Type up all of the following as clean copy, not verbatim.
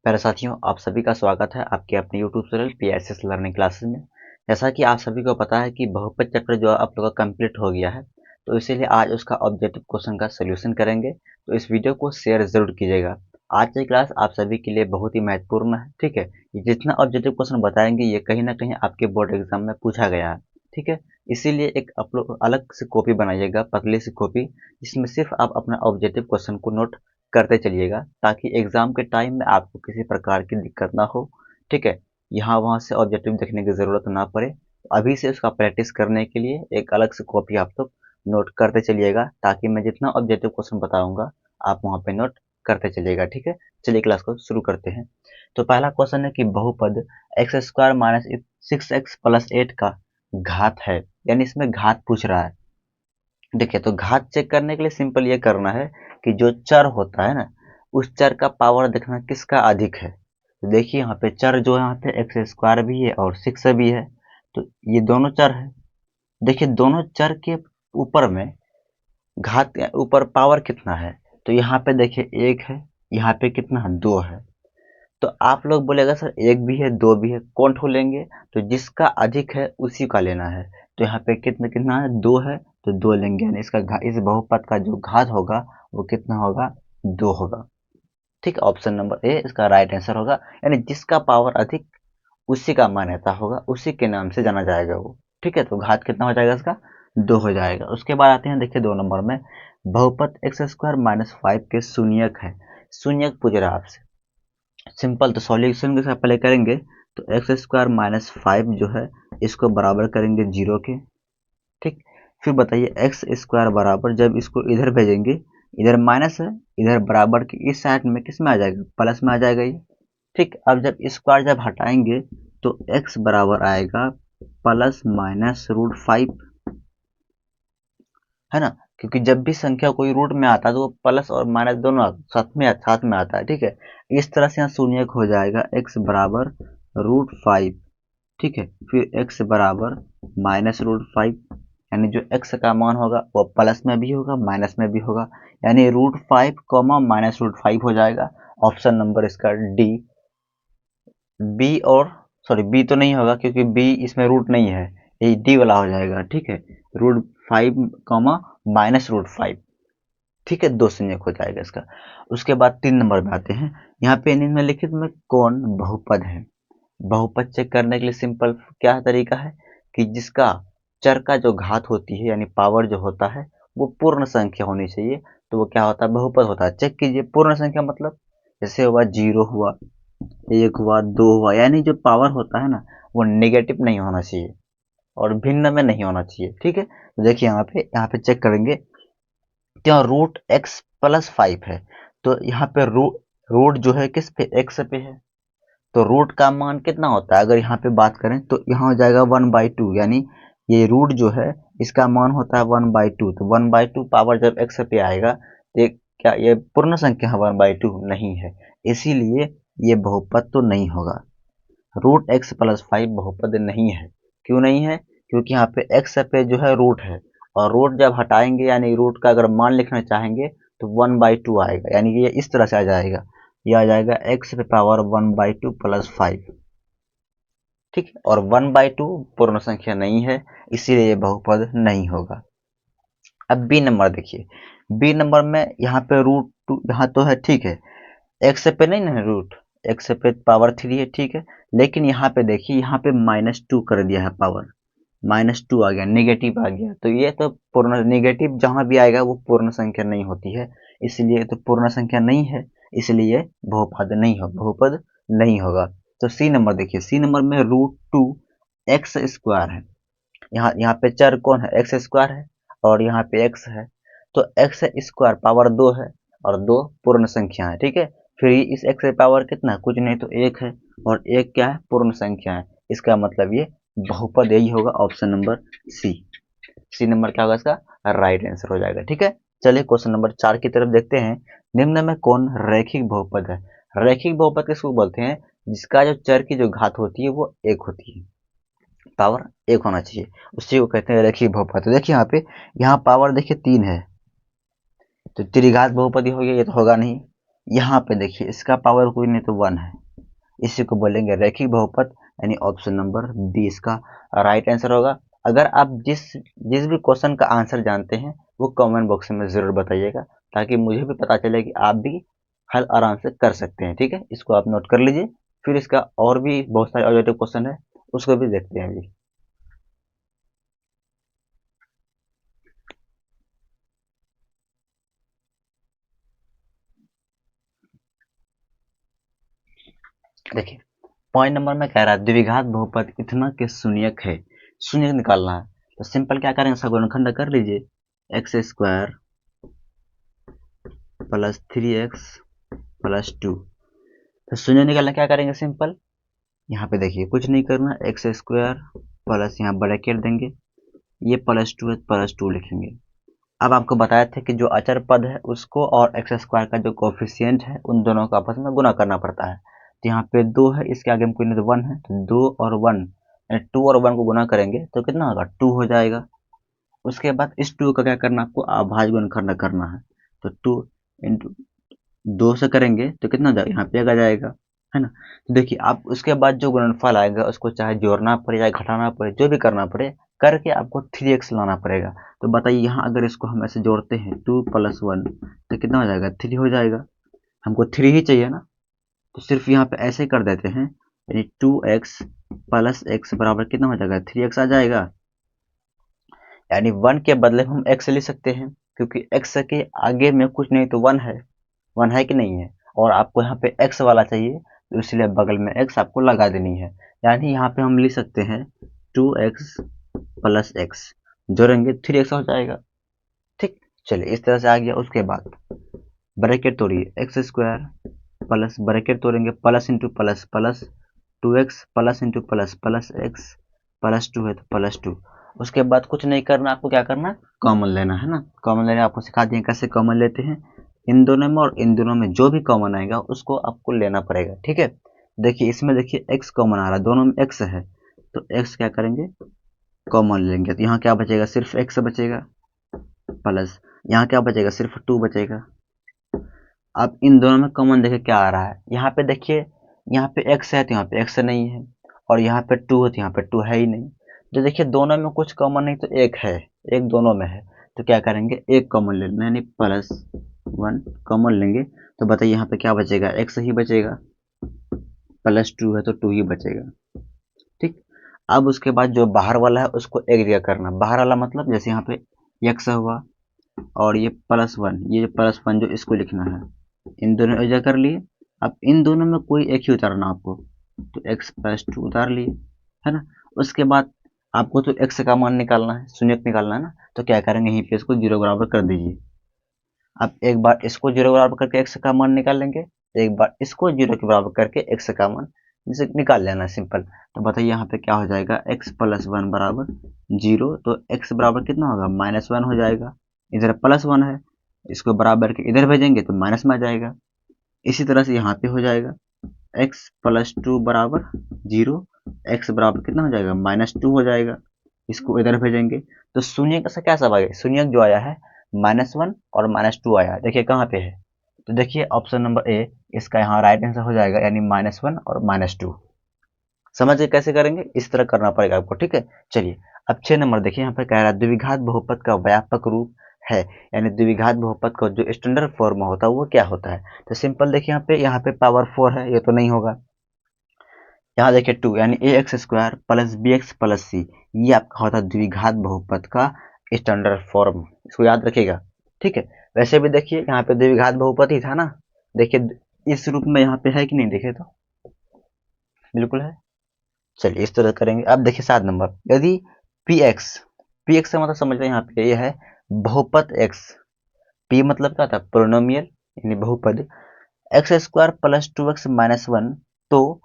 प्यारे साथियों, आप सभी का स्वागत है आपके अपने YouTube channel PSS learning classes में। जैसा कि आप सभी को पता है कि बहुपद चैप्टर जो आप लोगों का कंप्लीट हो गया है, तो इसीलिए आज उसका ऑब्जेक्टिव क्वेश्चन का सोल्यूशन करेंगे। तो इस वीडियो को शेयर जरूर कीजिएगा। आज की क्लास आप सभी के लिए बहुत ही महत्वपूर्ण है। ठीक है, ये जितना ऑब्जेक्टिव क्वेश्चन बताएंगे ये कहीं ना कहीं आपके बोर्ड एग्जाम में पूछा गया है। ठीक है, इसीलिए एक आप लोग अलग से कॉपी बनाइएगा, पतली सी कॉपी, जिसमें सिर्फ आप अपना ऑब्जेक्टिव क्वेश्चन को नोट करते चलिएगा, ताकि एग्जाम के टाइम में आपको किसी प्रकार की दिक्कत ना हो। ठीक है, यहाँ वहाँ से ऑब्जेक्टिव देखने की ज़रूरत ना पड़े। अभी से उसका प्रैक्टिस करने के लिए एक अलग से कॉपी आप लोग नोट करते चलिएगा, ताकि मैं जितना ऑब्जेक्टिव क्वेश्चन बताऊंगा आप वहाँ पे नोट करते चलिएगा। ठीक है, चलिए क्लास को शुरू करते हैं। तो पहला क्वेश्चन है कि बहुपद एक्स स्क्वायर माइनस 6x+8 का घात है, यानी इसमें घात पूछ रहा है। देखिए, तो घात चेक करने के लिए सिंपल ये करना है कि जो चर होता है ना, उस चर का पावर देखना किसका अधिक है। तो देखिए यहाँ पे चर जो है, यहाँ पे एक्स स्क्वायर भी है और 6 भी है, तो ये दोनों चर है। देखिए दोनों चर के ऊपर में घात ऊपर पावर कितना है, तो यहाँ पे देखिए 1 है, यहाँ पे कितना है, 2 है। तो आप लोग बोलेगा सर 1 भी है 2 भी है, कौन ठो लेंगे? तो जिसका अधिक है उसी का लेना है। तो यहाँ पे कितना कितना है, 2 है, तो 2 लेंगे, यानी इसका इस बहुपद का जो घात होगा वो कितना होगा, 2 होगा। ठीक, ऑप्शन नंबर ए इसका राइट आंसर होगा। यानी जिसका पावर अधिक उसी का मान्यता होगा, उसी के नाम से जाना जाएगा वो। ठीक है, तो घात कितना हो जाएगा इसका, 2 हो जाएगा। उसके बाद आते हैं, देखिए 2 नंबर में बहुपद एक्स स्क्वायर माइनस 5 के शून्यक है। शून्यक पूछ रहा है आपसे। सिंपल, तो सॉल्यूशन के साथ पहले करेंगे, तो एक्स स्क्वायर माइनस 5 जो है इसको बराबर करेंगे 0 के। ठीक, फिर बताइए एक्स स्क्वायर बराबर, जब इसको इधर भेजेंगे, इधर माइनस है, इधर बराबर की इस साइड में किस में आ जाएगा, प्लस में आ जाएगा ये। ठीक, अब जब स्क्वायर जब हटाएंगे तो एक्स बराबर आएगा प्लस माइनस रूट 5, है ना, क्योंकि जब भी संख्या कोई रूट में आता है तो वो प्लस और माइनस दोनों साथ में आता है। ठीक है, इस तरह से यहाँ शून्य हो जाएगा एक्स बराबर रूट 5। ठीक है, फिर x बराबर माइनस रूट 5, यानी जो x का मान होगा वो प्लस में भी होगा माइनस में भी होगा, यानी रूट 5 कॉमा माइनस रूट 5 हो जाएगा। ऑप्शन नंबर इसका डी। बी और सॉरी, बी तो नहीं होगा क्योंकि बी इसमें रूट नहीं है, ये डी वाला हो जाएगा। ठीक है, रूट 5 कॉमा माइनस रूट 5। ठीक है, 2 शून्य हो जाएगा इसका। उसके बाद 3 नंबर में आते हैं। यहाँ पे निम्नलिखित में कौन बहुपद है? बहुपद चेक करने के लिए सिंपल क्या तरीका है कि जिसका चर का जो घात होती है, यानी पावर जो होता है, वो पूर्ण संख्या होनी चाहिए, तो वो क्या होता है, बहुपद होता है। चेक कीजिए, पूर्ण संख्या मतलब जैसे हुआ 0 हुआ, 1 हुआ, 2 हुआ, यानी जो पावर होता है ना, वो नेगेटिव नहीं होना चाहिए और भिन्न में नहीं होना चाहिए। ठीक है, तो देखिए यहाँ पे चेक करेंगे, क्या रूट एक्स प्लस 5 है, तो यहाँ पे रूट जो है किस पे, एक्स पे है, तो रूट का मान कितना होता है, अगर यहाँ पे बात करें तो यहाँ हो जाएगा 1/2, यानी ये रूट जो है इसका मान होता है 1/2। तो 1/2 पावर जब एक्स पे आएगा तो क्या ये पूर्ण संख्या है, 1/2 नहीं है, इसीलिए ये बहुपद तो नहीं होगा। रूट एक्स प्लस 5 बहुपद नहीं है। क्यों नहीं है? क्योंकि यहाँ पे एक्स पे जो है रूट है, और रूट जब हटाएंगे यानी रूट का अगर मान लिखना चाहेंगे तो 1/2 आएगा, यानी कि ये इस तरह से आ जाएगा, ये आ जाएगा एक्स पे पावर 1/2 प्लस 5। ठीक है, और 1/2 पूर्ण संख्या नहीं है, इसीलिए ये बहुपद नहीं होगा। अब बी नंबर देखिए, बी नंबर में यहाँ पे रूट 2 यहाँ तो है, ठीक है, एक्स पे नहीं ना रूट, एक्स पे पावर 3 है, ठीक है, लेकिन यहाँ पे देखिए, यहाँ पे -2 कर दिया है पावर, -2 आ गया, नेगेटिव आ गया, तो ये तो पूर्ण नेगेटिव जहाँ भी आएगा वो पूर्ण संख्या नहीं होती है, इसलिए तो पूर्ण संख्या नहीं है, इसलिए बहुपद नहीं होगा। तो सी नंबर देखिए, सी नंबर में रूट 2 एक्स स्क्वायर है, यहाँ पे चर कौन है, एक्स स्क्वायर है, और यहाँ पे एक्स है, तो एक्स स्क्वायर पावर 2 है, और 2 पूर्ण संख्या है। ठीक है, फिर इस एक्स का पावर कितना है, कुछ नहीं तो 1 है, और 1 क्या है, पूर्ण संख्या है, इसका मतलब ये बहुपद यही होगा, option number C. C number क्या होगा इसका राइट आंसर हो जाएगा। ठीक है, चलिए क्वेश्चन नंबर 4 की तरफ देखते हैं। निम्न में कौन रैखिक बहुपद है? रैखिक बहुपद किसको बोलते हैं? जिसका जो चर की जो घात होती है वो 1 होती है, पावर 1 होना चाहिए, उसी को कहते हैं रैखिक बहुपद। तो देखिए यहाँ पे, यहाँ पावर देखिए 3 है, तो त्रिघात बहुपदी हो गया, ये तो होगा नहीं। यहाँ पे देखिए इसका पावर कोई नहीं तो 1 है, इसी को बोलेंगे रैखिक बहुपद, यानी ऑप्शन नंबर बी इसका राइट आंसर होगा। अगर आप जिस जिस भी क्वेश्चन का आंसर जानते हैं वो कमेंट बॉक्स में ज़रूर बताइएगा, ताकि मुझे भी पता चले कि आप भी हल आराम से कर सकते हैं। ठीक है, इसको आप नोट कर लीजिए। फिर इसका और भी बहुत सारे ऑब्जेक्टिव क्वेश्चन है, उसको भी देखते हैं अभी। देखिए पॉइंट नंबर में कह रहा है द्विघात बहुपद इतना के शून्यक है, शून्यक निकालना है। तो सिंपल क्या करेंगे, इसका गुणनखंड कर लीजिए, x square plus 3x plus 2। तो शून्य निकालना क्या करेंगे, सिंपल यहाँ पे देखिए कुछ नहीं करना, एक्स स्क्वायर प्लस यहाँ ब्रैकेट देंगे, ये प्लस 2 है, प्लस 2 लिखेंगे। अब आपको बताया था कि जो अचर पद है उसको और एक्स स्क्वायर का जो कोफिशिएंट है उन दोनों को आपस में गुना करना पड़ता है। तो यहाँ पे 2 है, इसके आगे में कोई नहीं तो 1 है, तो 2 और 1 यानी 2 और 1 को गुना करेंगे तो कितना होगा, 2 हो जाएगा। उसके बाद इस 2 का क्या करना, आपको अभाज्य गुणनखंड करना है। तो 2 इंटू 2 से करेंगे तो कितना हो जाएगा, यहाँ पे आ जाएगा, है ना। तो देखिए आप उसके बाद जो गुणनफल आएगा उसको चाहे जोड़ना पड़े चाहे घटाना पड़े, जो भी करना पड़े करके आपको 3x लाना पड़ेगा। तो बताइए यहाँ अगर इसको हम ऐसे जोड़ते हैं 2 + 1 तो कितना हो जाएगा, 3 हो जाएगा। हमको 3 ही चाहिए ना, तो सिर्फ यहाँ पे ऐसे कर देते हैं, यानी 2x प्लस x बराबर कितना हो जाएगा, 3x आ जाएगा। यानी 1 के बदले हम x ले सकते हैं, क्योंकि x के आगे में कुछ नहीं तो 1 है, 1 है कि नहीं है, और आपको यहाँ पे x वाला चाहिए तो इसलिए बगल में x आपको लगा देनी है। यानी यहाँ पे हम लिख सकते हैं 2x प्लस x, जोड़ेंगे 3x हो जाएगा। ठीक, चलिए इस तरह से आ गया। उसके बाद ब्रैकेट तोड़िए, एक्स स्क्वायर प्लस ब्रैकेट तोड़ेंगे plus into plus plus 2x plus into plus plus x plus 2 है तो प्लस 2। उसके बाद कुछ नहीं करना, आपको क्या करना, कॉमन लेना है ना। कॉमन लेने आपको सिखा दिए कैसे कॉमन लेते हैं, इन दोनों में और इन दोनों में जो भी कॉमन आएगा उसको आपको लेना पड़ेगा। ठीक है, देखिए इसमें देखिए x कॉमन आ रहा है, दोनों में x है तो x क्या करेंगे, कॉमन लेंगे। तो यहाँ क्या बचेगा, सिर्फ x बचेगा, प्लस यहाँ क्या बचेगा, सिर्फ 2 बचेगा। अब इन दोनों में कॉमन देखिए क्या आ रहा है, यहाँ पे देखिए, यहाँ पे x है तो यहाँ पे x नहीं है, और यहाँ पे 2 है तो यहाँ पे 2 है ही नहीं। तो देखिए दोनों में कुछ कॉमन नहीं तो एक है, एक दोनों में है, तो क्या करेंगे, एक कॉमन लेना, यानी +1 कॉमन लेंगे। तो बताइए यहाँ पे क्या बचेगा, x ही बचेगा, प्लस 2 है तो 2 ही बचेगा। ठीक, अब उसके बाद जो बाहर वाला है उसको एक जगह करना, बाहर वाला मतलब जैसे यहाँ पे x हुआ और ये +1, ये +1 जो इसको लिखना है, इन दोनों एक जगह कर लिए। अब इन दोनों में कोई एक ही उतारना आपको, तो x प्लस 2 उतार लिए, है ना। उसके बाद आपको तो x का मान निकालना है, शून्यक निकालना है ना, तो क्या करेंगे, यहीं पे इसको 0 बराबर कर दीजिए। अब एक बार इसको 0 बराबर करके x का मान निकाल लेंगे, एक बार इसको 0 के बराबर करके x का मान जिसे निकाल लेना है, सिंपल। तो बताइए यहाँ पे क्या हो जाएगा, x प्लस 1 बराबर 0, तो x बराबर कितना होगा, -1 हो जाएगा। इधर +1 है, इसको बराबर के इधर भेजेंगे तो माइनस में आ जाएगा। इसी तरह से यहाँ पे हो जाएगा x प्लस 2 बराबर 0, x बराबर कितना हो जाएगा, -2 हो जाएगा। इसको इधर भेजेंगे तो शून्य का क्या सब आएगा, शून्य जो आया है -1 और -2 आया है, देखिए कहाँ पे है। तो देखिए ऑप्शन नंबर ए इसका यहाँ राइट आंसर हो जाएगा, यानी -1 और -2। समझ गए कैसे करेंगे, इस तरह करना पड़ेगा आपको। ठीक है, चलिए अब 6 नंबर देखिए, यहाँ पे कह रहा है द्विघात बहुपद का व्यापक रूप है, यानी द्विघात बहुपद का जो स्टैंडर्ड फॉर्म होता है वो क्या होता है। तो सिंपल देखिए यहाँ पे पावर 4 है, ये तो नहीं होगा। यहाँ देखिए 2 यानी ax² plus bx plus c, ये आपका होता है द्विघात बहुपद का स्टैंडर्ड फॉर्म, इसको याद रखिएगा। ठीक है, वैसे भी देखिए यहाँ पे द्विघात बहुपद ही था ना, देखिए इस रूप में यहाँ पे है कि नहीं, देखे तो बिल्कुल है। चलिए इस तरह करेंगे। अब देखिए 7 नंबर, यदि पी एक्स का मतलब समझ रहे हैं, यहाँ पे ये है बहुपद x, p मतलब क्या था, पोलिनोमियल यानी बहुपद, x² प्लस 2x माइनस 1, तो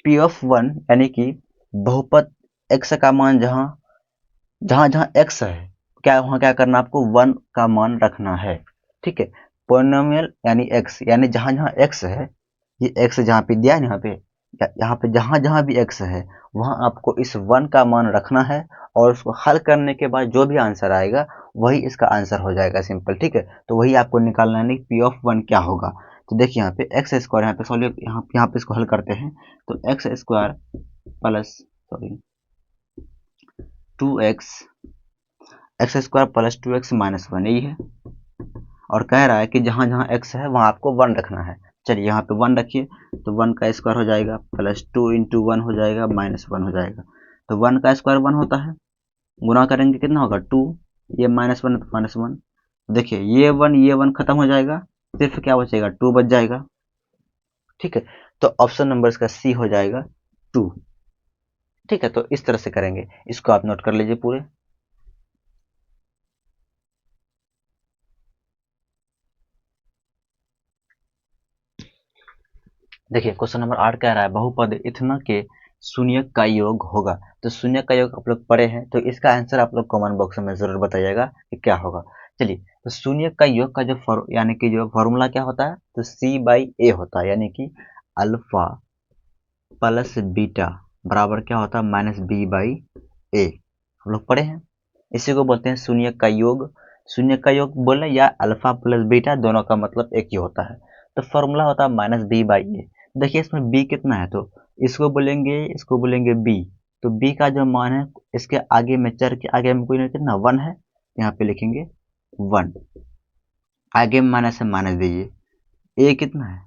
p ऑफ 1 यानी कि बहुपद x का मान जहाँ जहाँ जहाँ x है, क्या वहाँ क्या करना, आपको 1 का मान रखना है। ठीक है, पोलिनोमियल यानी x, यानी जहाँ जहाँ x है, ये x जहाँ पे दिया है यहाँ पे, यहाँ पे जहाँ जहाँ भी x है वहाँ आपको इस 1 का मान रखना है, और उसको हल करने के बाद जो भी आंसर आएगा वही इसका आंसर हो जाएगा, सिंपल। ठीक है, तो वही आपको निकालना है, पी ऑफ 1 क्या होगा। तो देखिए यहाँ पे एक्स स्क्वायर, यहाँ पे सॉल्व, यहाँ पे इसको हल करते हैं तो x square plus sorry 2x minus one, यही है। और कह रहा है कि जहाँ जहाँ x है वहाँ आपको 1 रखना है। चलिए यहाँ पे 1 रखिए, तो 1 का स्क्वायर हो जाएगा प्लस 2 इंटू 1 हो जाएगा माइनस 1 हो जाएगा। तो 1 का स्क्वायर 1 होता है, गुना करेंगे कितना होगा 2, ये माइनस 1 तो माइनस 1। देखिए ये 1 खत्म हो जाएगा, सिर्फ क्या बचेगा 2 बच जाएगा। ठीक है, तो ऑप्शन नंबर इसका सी हो जाएगा 2। ठीक है, तो इस तरह से करेंगे, इसको आप नोट कर लीजिए पूरे। देखिए क्वेश्चन नंबर 8 कह रहा है बहुपद इथना के शून्यक का योग होगा। तो शून्यक का योग आप लोग पढ़े हैं, तो इसका आंसर आप लोग कमेंट बॉक्स में जरूर बताइएगा कि क्या होगा। चलिए, तो शून्यक का योग का जो यानी कि जो फॉर्मूला क्या होता है, तो सी बाई ए होता है, यानी कि अल्फा प्लस बीटा बराबर क्या होता है माइनस बी बाई ए। हम लोग पढ़े हैं, इसी को बोलते हैं शून्यक का योग। शून्यक का योग बोले या अल्फा प्लस बीटा, दोनों का मतलब एक ही होता है। तो फॉर्मूला होता है माइनस बी बाई ए। देखिए इसमें बी कितना है, तो इसको बोलेंगे बी। तो बी का जो मान है, इसके आगे में चर के आगे में कोई नहीं, कितना 1 है, यहाँ पे लिखेंगे 1, आगे में माइनस है माइनस दीजिए। ए कितना है,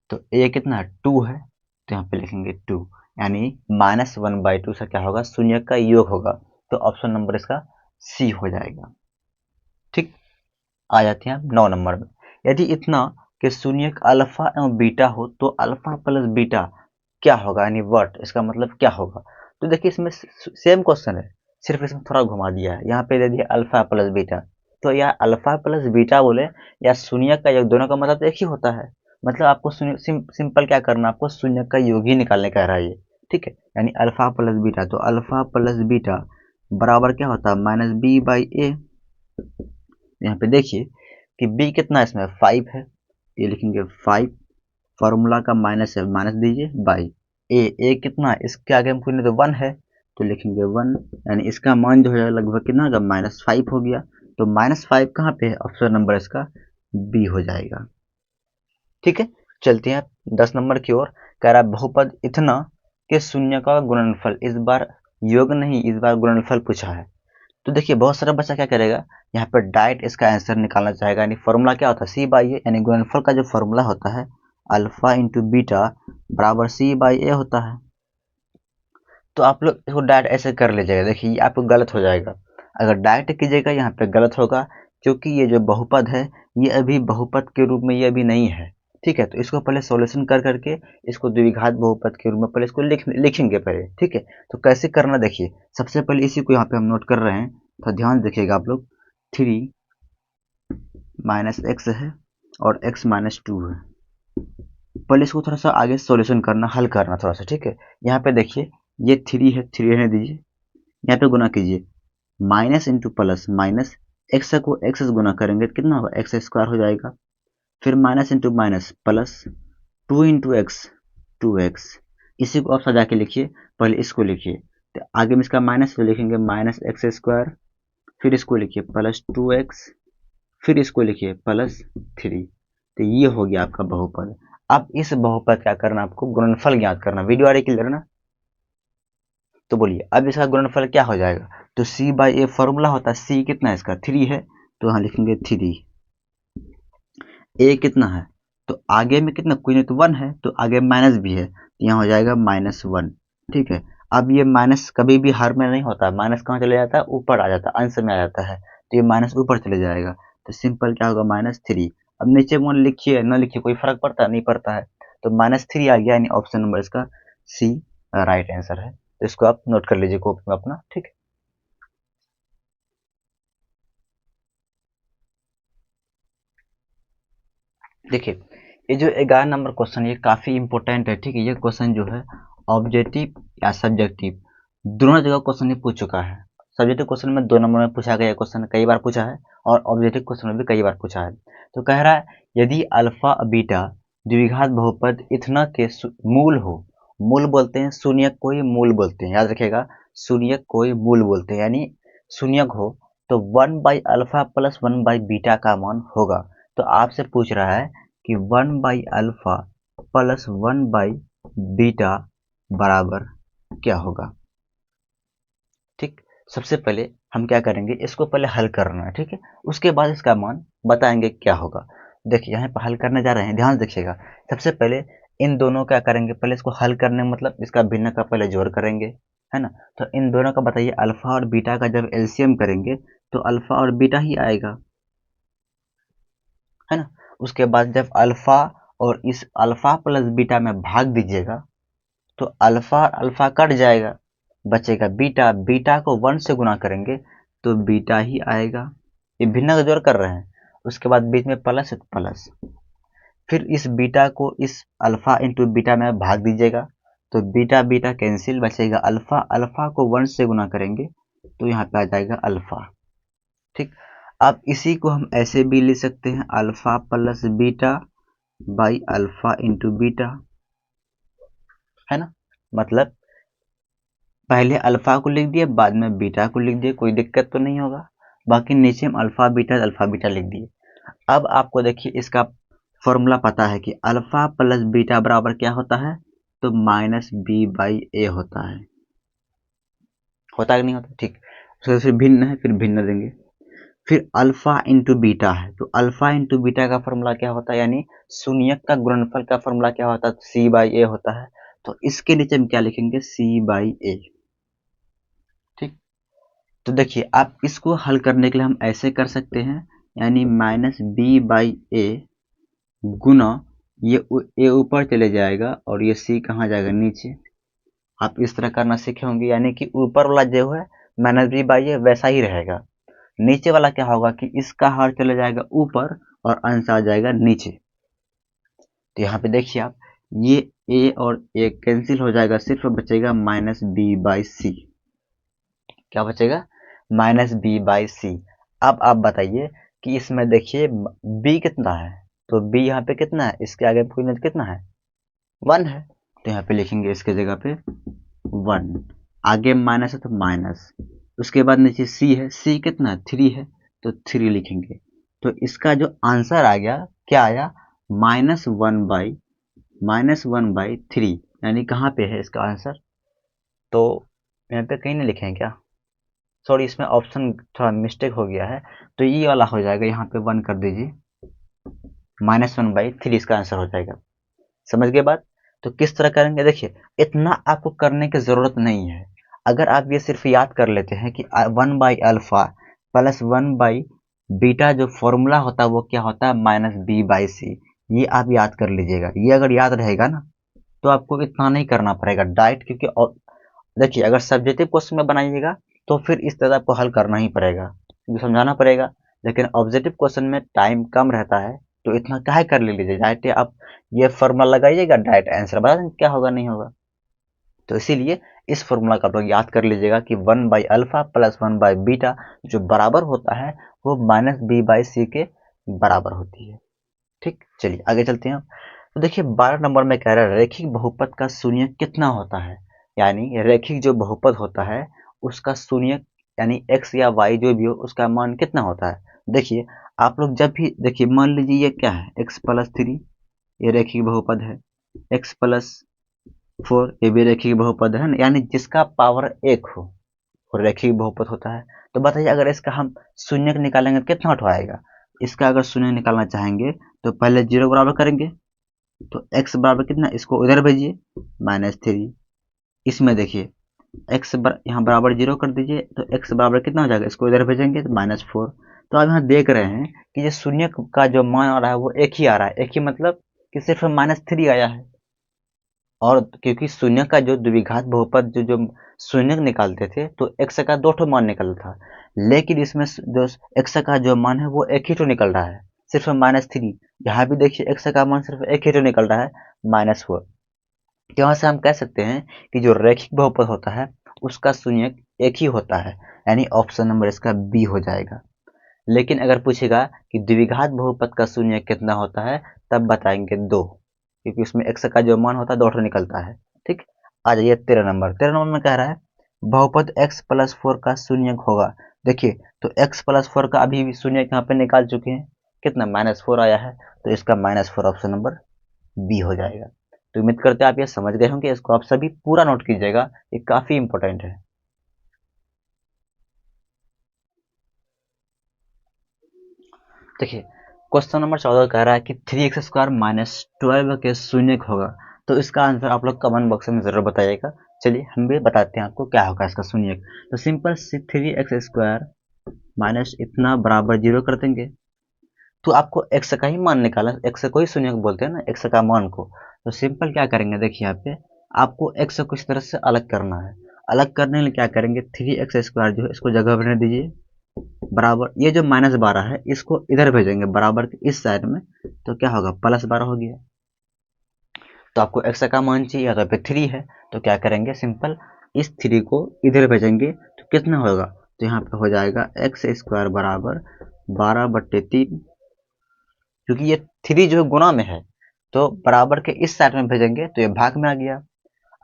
तो ए कितना है 2 है, तो यहाँ पे लिखेंगे 2, यानी माइनस 1/2 से क्या होगा शून्यक का योग होगा। तो ऑप्शन नंबर इसका सी हो जाएगा। ठीक, आ जाते हैं 9 नंबर में। यदि इतना कि शून्यक अल्फा एवं बीटा हो तो अल्फा प्लस बीटा क्या होगा, यानी व्हाट, इसका मतलब क्या होगा। तो देखिए इसमें सेम क्वेश्चन है, सिर्फ इसमें थोड़ा घुमा दिया है। यहाँ पे दे दिया अल्फा प्लस बीटा, तो या अल्फा प्लस बीटा बोले या शून्यक का योग, दोनों का मतलब एक ही होता है। मतलब आपको सिंपल क्या करना, आपको शून्यक का योग ही निकालने का रहा है ये। ठीक है, यानी अल्फा प्लस बीटा, तो अल्फा प्लस बीटा बराबर क्या होता है माइनस बी बाई ए। यहाँ पे देखिए कि b कितना है, इसमें 5 है, ये लिखेंगे 5, फॉर्मूला का माइनस है माइनस दीजिए बाई ए कितना है, इसके आगे हम कोई नहीं तो 1 है, तो लिखेंगे 1, यानी इसका मान जो है लगभग कितना होगा -5 हो गया। तो -5 कहाँ पे है, ऑप्शन नंबर इसका बी हो जाएगा। ठीक है, चलते हैं 10 नंबर की ओर। कह रहा है बहुपद इतना के शून्य का गुणनफल, इस बार योग नहीं, इस बार गुणनफल पूछा है। तो देखिए बहुत सारा बच्चा क्या करेगा, यहाँ पर डायरेक्ट इसका आंसर निकालना चाहेगा, यानी फॉर्मूला क्या होता है सी बाई ए, यानी गुणनफल का जो फॉर्मूला होता है अल्फा इंटू बीटा बराबर सी बाई ए होता है। तो आप लोग इसको डायरेक्ट ऐसे कर लीजिएगा, देखिए ये आपको गलत हो जाएगा। अगर डायरेक्ट कीजिएगा यहाँ पे गलत होगा, क्योंकि ये जो बहुपद है ये अभी बहुपद के रूप में ये अभी नहीं है। ठीक है, तो इसको पहले सॉल्यूशन कर करके इसको द्विघात बहुपद के रूप में पहले इसको लिखेंगे पहले। ठीक है, तो कैसे करना देखिए, सबसे पहले इसी को यहाँ पे हम नोट कर रहे हैं, तो ध्यान देखिएगा आप लोग। 3 माइनस एक्स है और x -2 है, पहले इसको थोड़ा सा आगे सॉल्यूशन करना, हल करना थोड़ा सा। ठीक है, यहाँ पे देखिए ये 3 है, 3 रहने दीजिए, यहाँ पे गुना कीजिए, minus into plus minus, x को एक्स से गुना करेंगे तो कितना होगा एक्स स्क्वायर हो जाएगा, फिर minus into minus plus 2 into x 2x। इसी को आप सजा के लिखिए, पहले इसको लिखिए, तो आगे में इसका माइनस तो लिखेंगे माइनस एक्स स्क्वायर, फिर इसको लिखिए प्लस 2x, फिर इसको लिखिए प्लस 3। तो ये हो गया आपका बहुपद। अब इस बहुपद क्या करना, आपको गुणनफल ज्ञात करना। वीडियो आ रही क्लियर ना, तो बोलिए अब इसका गुणनफल क्या हो जाएगा। तो c बाई ए फॉर्मूला होता है, c कितना है इसका 3 है, तो यहाँ लिखेंगे 3, a कितना है, तो आगे में कितना कोई नहीं तो 1 है, तो आगे माइनस भी है, तो यहाँ हो जाएगा -1। ठीक है, अब ये माइनस कभी भी हर में नहीं होता, माइनस कहाँ चले जाता है ऊपर आ जाता है, अंश में आ जाता है, तो ये माइनस ऊपर चले जाएगा, तो सिंपल क्या होगा -3। अब नीचे में लिखिए न लिखिए कोई फर्क पड़ता नहीं पड़ता है, तो -3 आ गया, यानी ऑप्शन नंबर इसका सी राइट आंसर है। तो इसको आप नोट कर लीजिए कॉपी में अपना। ठीक है, देखिए ये जो 11 नंबर क्वेश्चन ये काफी इंपॉर्टेंट है। ठीक है, ये क्वेश्चन जो है ऑब्जेक्टिव या सब्जेक्टिव दोनों जगह क्वेश्चन ये पूछ चुका है। सब्जेक्टिव क्वेश्चन में 2 नंबर में पूछा गया क्वेश्चन कई बार पूछा है, और ऑब्जेक्टिव क्वेश्चन में भी कई बार पूछा है। तो कह रहा है यदि अल्फा बीटा द्विघात बहुपद इथना के मूल हो, मूल बोलते हैं शून्यक को ही मूल बोलते हैं, याद रखिएगा शून्यक को ही मूल बोलते हैं, यानी शून्यक हो तो 1/अल्फा प्लस 1/बीटा का मान होगा। तो आपसे पूछ रहा है कि 1/अल्फा प्लस 1/बीटा बराबर क्या होगा। ठीक, सबसे पहले हम क्या करेंगे, इसको पहले हल करना है, ठीक है, उसके बाद इसका मान बताएंगे क्या होगा। देखिए यहाँ पर हल करने जा रहे हैं, ध्यान से देखिएगा। सबसे पहले इन दोनों क्या करेंगे, पहले इसको हल करने मतलब इसका भिन्न का पहले जोड़ करेंगे, है ना। तो इन दोनों का बताइए, अल्फा और बीटा का जब एलसीएम करेंगे तो अल्फा और बीटा ही आएगा, है ना। उसके बाद जब अल्फा और इस अल्फा प्लस बीटा में भाग दीजिएगा तो अल्फा अल्फा कट जाएगा, बचेगा बीटा। बीटा को 1 से गुना करेंगे तो बीटा ही आएगा। ये भिन्न का जोड़ कर रहे हैं। उसके बाद बीच में प्लस है तो प्लस, फिर इस बीटा को इस अल्फा इंटू बीटा में भाग दीजिएगा तो बीटा बीटा कैंसिल, बचेगा अल्फा। अल्फा को 1 से गुना करेंगे तो यहाँ पे आ जाएगा अल्फा। ठीक, अब इसी को हम ऐसे भी लिख सकते हैं, alpha plus beta by alpha into beta, है ना। मतलब पहले अल्फा को लिख दिए, बाद में बीटा को लिख दिए, कोई दिक्कत तो नहीं होगा। बाकी नीचे में अल्फा बीटा लिख दिए। अब आपको देखिए इसका फॉर्मूला पता है कि अल्फा प्लस बीटा बराबर क्या होता है, तो माइनस बी बाई ए होता है। होता है कि नहीं होता, ठीक। उसके फिर भिन्न है, फिर भिन्न देंगे। फिर अल्फा इंटू बीटा है तो अल्फा इंटू बीटा का फॉर्मूला क्या होता है, यानी शून्यक का गुणनफल का फॉर्मूला क्या होता है, सी बाई ए होता है। तो इसके नीचे हम क्या लिखेंगे, सी बाई ए। ठीक, तो देखिए आप इसको हल करने के लिए हम ऐसे कर सकते हैं, यानी माइनस बी बाई ए गुना ये ए ऊपर चले जाएगा और ये सी कहाँ जाएगा, नीचे। आप इस तरह करना सीखे होंगे, यानी कि ऊपर वाला जो है माइनस बी बाई ए वैसा ही रहेगा। नीचे वाला क्या होगा कि इसका हर चले जाएगा ऊपर और अंश आ जाएगा नीचे। तो यहाँ पे देखिए आप, ये ए और ए कैंसिल हो जाएगा, सिर्फ बचेगा माइनस बी बाई सी। क्या बचेगा, माइनस बी बाई सी। अब आप बताइए कि इसमें देखिए बी कितना है, तो बी यहाँ पे कितना है, इसके आगे पूछना कितना है, 1 है। तो यहाँ पे लिखेंगे इसके जगह पे 1, आगे माइनस है तो माइनस। उसके बाद नीचे सी है, सी कितना है, 3 है, तो 3 लिखेंगे। तो इसका जो आंसर आ गया, क्या आया, -1/3, यानी कहाँ पे है इसका आंसर, तो यहाँ पे कहीं नहीं लिखे हैं क्या, सॉरी इसमें ऑप्शन थोड़ा मिस्टेक हो गया है, तो ये वाला हो जाएगा, यहाँ पे 1 कर दीजिए, -1/3 इसका आंसर हो जाएगा। समझ गए बात। तो किस तरह करेंगे, देखिए इतना आपको करने की जरूरत नहीं है। अगर आप ये सिर्फ याद कर लेते हैं कि 1/अल्फा प्लस 1/बीटा जो फॉर्मूला होता है वो क्या होता है, -b/c, ये आप याद कर लीजिएगा। ये अगर याद रहेगा ना तो आपको इतना नहीं करना पड़ेगा डायरेक्ट, क्योंकि देखिए अगर सब्जेक्टिव क्वेश्चन में बनाइएगा तो फिर इस तरह आपको हल करना ही पड़ेगा, क्योंकि समझाना पड़ेगा। लेकिन ऑब्जेक्टिव क्वेश्चन में टाइम कम रहता है, तो इतना काहे कर ले लीजिए, डायरेक्ट आप ये फॉर्मूला लगाइएगा, डायरेक्ट आंसर बता देंगे क्या होगा नहीं होगा। तो इसीलिए इस फॉर्मूला का आप लोग याद कर लीजिएगा कि 1/अल्फा प्लस 1/बीटा जो बराबर होता है वो -b/c के बराबर होती है। ठीक, चलिए आगे चलते हैं। तो देखिए 12 नंबर में कह रहा है रैखिक बहुपद का शून्यक कितना होता है, यानी रैखिक जो बहुपद होता है उसका शून्यक, यानी x या y जो भी हो उसका मान कितना होता है। देखिए आप लोग जब भी देखिए, मान लीजिए ये क्या है, x+3, ये रैखिक बहुपद है, x+4 ये भी रैखिक बहुपद है ना, यानी जिसका पावर 1 हो वो रैखिक बहुपद होता है। तो बताइए अगर इसका हम शून्यक निकालेंगे तो कितना उठाएगा। इसका अगर शून्य निकालना चाहेंगे तो पहले 0 बराबर करेंगे, तो x बराबर कितना, इसको उधर भेजिए -3। इसमें देखिए यहाँ बराबर 0 कर दीजिए तो x बराबर कितना हो जाएगा, इसको इधर भेजेंगे तो -4। तो आप यहाँ देख रहे हैं कि ये शून्य का जो मान आ रहा है वो एक ही आ रहा है, एक ही मतलब कि सिर्फ -3 आया है। और क्योंकि शून्य का जो द्विघात बहुपद जो शून्य निकालते थे तो x का 2 ठो मान निकलता था, लेकिन इसमें जो x का जो मान है वो एक ही ठो निकल रहा है, सिर्फ -3। यहाँ भी देखिए x का मान सिर्फ एक ही ठो निकल रहा है, -4। यहाँ से हम कह सकते हैं कि जो रैखिक बहुपद होता है उसका शून्यक एक ही होता है, यानी ऑप्शन नंबर इसका बी हो जाएगा। लेकिन अगर पूछेगा कि द्विघात बहुपद का शून्यक कितना होता है, तब बताएंगे 2, क्योंकि उसमें x का जो मान होता है 2 ठो निकलता है। ठीक, आ जाइए 13 नंबर में कह रहा है बहुपद x+4 का शून्यक होगा। देखिए तो x+4 का अभी भी शून्यक यहाँ पे निकाल चुके हैं, कितना -4 आया है, तो इसका -4 ऑप्शन नंबर बी हो जाएगा। तो उम्मीद करते हैं आप ये समझ गए होंगे, इसको आप सभी पूरा नोट कीजिएगा, ये काफी इंपॉर्टेंट है। देखिए क्वेश्चन नंबर 14 कह रहा है कि 3x² - 12 के शून्य होगा। तो इसका आंसर आप लोग कमेंट बॉक्स में जरूर बताइएगा। चलिए हम भी बताते हैं आपको क्या होगा इसका शून्य। तो सिंपल 3x² माइनस इतना बराबर 0 कर देंगे। तो आपको x का ही मान निकाला, x को ही शून्य बोलते हैं ना, x का मान को। तो सिंपल क्या करेंगे, देखिए यहाँ पे आपको x को इस तरह से अलग करना है। अलग करने के लिए क्या करेंगे, 3x² जो है इसको जगह बना दीजिए बराबर, ये जो -12 है इसको इधर भेजेंगे बराबर के इस साइड में, तो क्या होगा +12 हो गया। तो आपको x का मान चाहिए, या तो पे 3 है, तो क्या करेंगे सिंपल इस 3 को इधर भेजेंगे, तो कितना होगा, तो यहाँ पे हो जाएगा x² बराबर 12/3, क्योंकि ये 3 जो है गुणा में है, तो बराबर के इस साइड में भेजेंगे तो ये भाग में आ गया।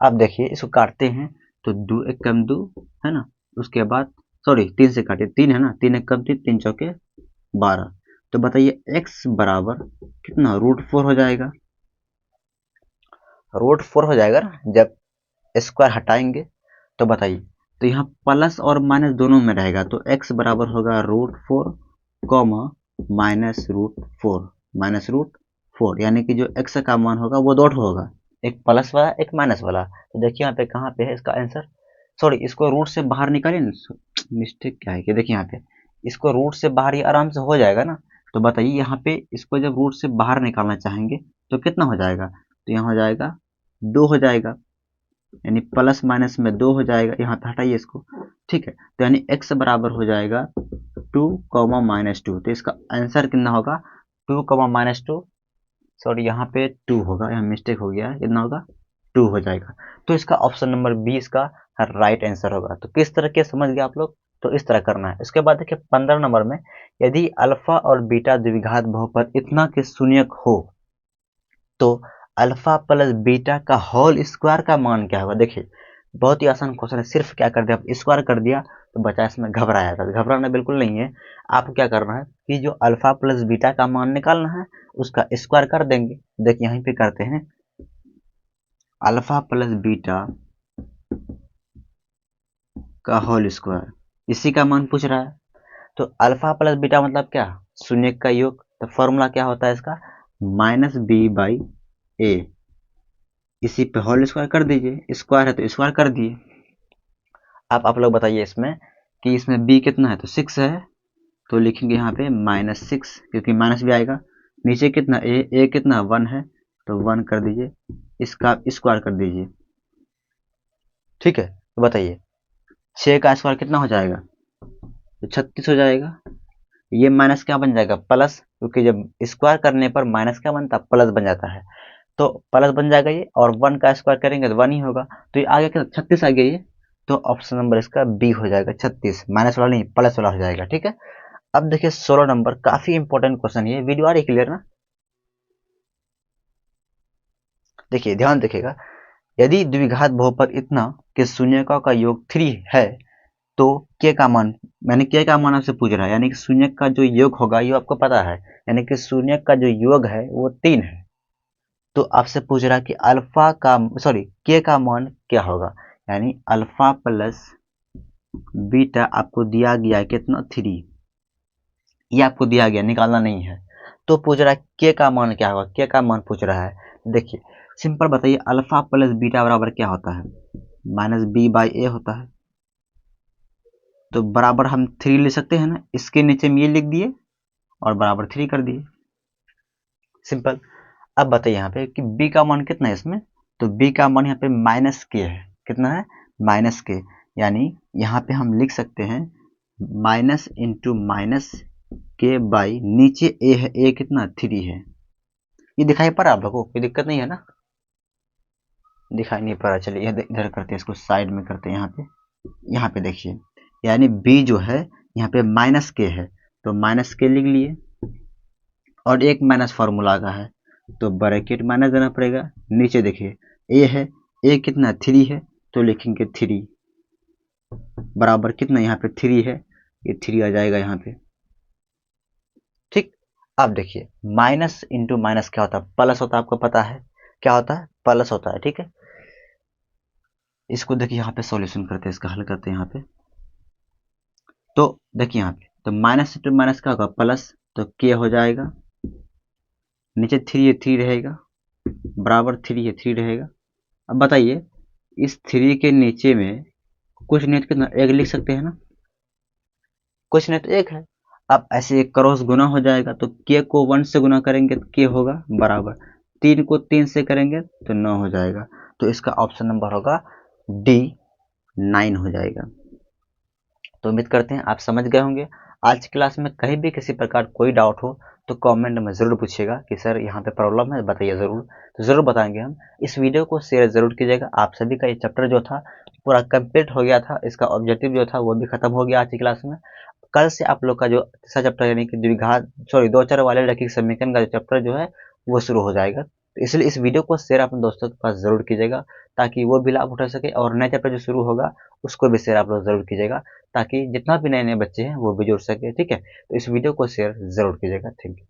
अब देखिए इसको काटते हैं, तो 2 1 कम 2 है ना, उसके बाद सॉरी 3 से काटे, 3 है ना, 3 1 कम 3, 3 चौके 12। तो बताइए x बराबर कितना √4 हो जाएगा, √4 हो जाएगा ना जब स्क्वायर हटाएंगे। तो बताइए, तो यहाँ प्लस और माइनस दोनों में रहेगा, तो x बराबर होगा √4 कॉमा -√4 यानी कि जो x का मान होगा वो दो होगा, एक प्लस वाला एक माइनस वाला। तो देखिए यहाँ पे कहाँ पे है इसका आंसर, सॉरी इसको रूट से बाहर निकालिए ना, मिस्टेक क्या है कि देखिए यहाँ पे इसको रूट से बाहर ही आराम से हो जाएगा ना। तो बताइए यहाँ पे इसको जब रूट से बाहर निकालना चाहेंगे तो कितना हो जाएगा, तो यहाँ हो जाएगा 2 हो जाएगा, यानी प्लस माइनस में 2 हो जाएगा, यहाँ पे हटाइए इसको, ठीक है। तो यानी x बराबर हो जाएगा 2, -2। तो इसका आंसर कितना होगा 2, -2, सॉरी यहाँ पे 2 होगा, यहाँ मिस्टेक हो गया है, कितना होगा 2 हो जाएगा। तो इसका ऑप्शन नंबर बी इसका राइट आंसर होगा। तो किस तरह के समझ गए आप लोग, तो इस तरह करना है। उसके बाद देखिए 15 नंबर में, यदि अल्फा और बीटा द्विघात बहुपद इतना के शून्यक हो तो अल्फा प्लस बीटा का होल स्क्वायर का मान क्या होगा। देखिए बहुत ही आसान क्वेश्चन है, सिर्फ क्या कर दिया आप स्क्वायर कर दिया, तो बचा इसमें घबराया था। घबराना बिल्कुल नहीं है, आपको क्या करना है कि जो अल्फा प्लस बीटा का मान निकालना है उसका स्क्वायर कर देंगे। देखिए यहीं पे करते हैं, अल्फा प्लस बीटा का होल स्क्वायर, इसी का मान पूछ रहा है। तो अल्फा प्लस बीटा मतलब क्या, शून्य का योग। तो फॉर्मूला क्या होता है इसका, -b/a, इसी पे होल स्क्वायर कर दीजिए, स्क्वायर है तो स्क्वायर कर दिए। अब आप लोग बताइए इसमें कि इसमें b कितना है, तो 6 है, तो लिखेंगे यहाँ पे -6, क्योंकि माइनस भी आएगा। नीचे कितना a कितना 1 है, तो 1 कर दीजिए, इसका स्क्वायर कर दीजिए, ठीक है। तो बताइए 6 का स्क्वायर कितना हो जाएगा, तो 36 हो जाएगा। ये माइनस क्या बन जाएगा, प्लस, क्योंकि जब स्क्वायर करने पर माइनस क्या बनता है, प्लस बन जाता है। तो प्लस बन जाएगा ये, और 1 का स्क्वायर करेंगे तो 1 ही होगा। तो ये आ गया कितना, 36 आ गया ये। तो ऑप्शन नंबर इसका बी हो जाएगा, 36, माइनस वाला नहीं प्लस वाला हो जाएगा, ठीक है। अब देखिए 16 नंबर, काफी इंपॉर्टेंट क्वेश्चन है, वीडियो आ रही क्लियर ना। देखिए ध्यान देखिएगा, यदि द्विघात बहुपद इतना के शून्यकों का योग 3 है तो के का मान, यानी के का मान आपसे पूछ रहा है, यानी कि शून्य का जो योग होगा ये आपको पता है, यानी कि शून्य का जो योग है वो 3 है। तो आपसे पूछ रहा है कि अल्फा का सॉरी के का मान क्या होगा, यानी अल्फा प्लस बीटा आपको दिया गया है कितना 3, ये आपको दिया गया, निकालना नहीं है। तो पूछ रहा है के का मान क्या होगा, के का मान पूछ रहा है। देखिए सिंपल बताइए, अल्फा प्लस बीटा बराबर क्या होता है, -b/a होता है। तो बराबर हम 3 ले सकते हैं ना, इसके नीचे में ये लिख दिए और बराबर 3 कर दिए, सिंपल। अब बताइए यहाँ पे कि b का मान कितना है इसमें, तो b का मान यहाँ पे -k है, कितना है -k, यानी यहाँ पे हम लिख सकते हैं माइनस इंटू माइनस के बाई नीचे a है, a कितना 3 है। ये दिखाई पड़ रहा है आप लोगों को, कोई दिक्कत नहीं है ना, दिखाई नहीं पड़ रहा। चलिए इधर करते हैं, इसको साइड में करते हैं, यहाँ पे देखिए, यानी b जो है यहाँ पे -k है, तो -k लिख लिए, और एक माइनस फार्मूला का है तो ब्रैकेट माइनस देना पड़ेगा। नीचे देखिए a है, a कितना 3 है, तो लिखेंगे 3 बराबर कितना, यहाँ पे 3 है, ये 3 आ जाएगा यहाँ पे, ठीक। अब देखिए माइनस इंटू माइनस क्या होता है, प्लस होता है, आपको पता है क्या होता है, प्लस होता है। ठीक है, इसको देखिए यहाँ पे सॉल्यूशन करते हैं, इसका हल करते हैं यहाँ पे। तो देखिए यहाँ पे तो माइनस इंटू माइनस क्या होगा, प्लस, तो के हो जाएगा, नीचे थ्री है, थ्री रहेगा, बराबर थ्री है, थ्री रहेगा। अब बताइए इस थ्री के नीचे में कुछ नहीं तो कितना, एक लिख सकते हैं ना, कुछ नहीं तो एक है। अब ऐसे एक क्रॉस गुना हो जाएगा, तो के को वन से गुना करेंगे तो के होगा बराबर, तीन को तीन से करेंगे तो नौ हो जाएगा। तो इसका ऑप्शन नंबर होगा डी, नाइन हो जाएगा। तो उम्मीद करते हैं आप समझ गए होंगे। आज की क्लास में कहीं भी किसी प्रकार कोई डाउट हो तो कमेंट में ज़रूर पूछिएगा कि सर यहाँ पे प्रॉब्लम है, बताइए ज़रूर, तो ज़रूर बताएंगे हम। इस वीडियो को शेयर ज़रूर कीजिएगा। आप सभी का ये चैप्टर जो था पूरा कंप्लीट हो गया था, इसका ऑब्जेक्टिव जो था वो भी खत्म हो गया आज की क्लास में। कल से आप लोग का जो तीसरा चैप्टर यानी कि द्विघात सॉरी दो चर वाले रैखिक समीकरण का जो चैप्टर जो है वो शुरू हो जाएगा। तो इसलिए इस वीडियो को शेयर अपने दोस्तों के पास ज़रूर कीजिएगा ताकि वो भी लाभ उठा सके, और नया चैप्टर जो शुरू होगा उसको भी शेयर आप लोग ज़रूर कीजिएगा ताकि जितना भी नए नए बच्चे हैं वो भी जुड़ सके। ठीक है, तो इस वीडियो को शेयर ज़रूर कीजिएगा। Thank you.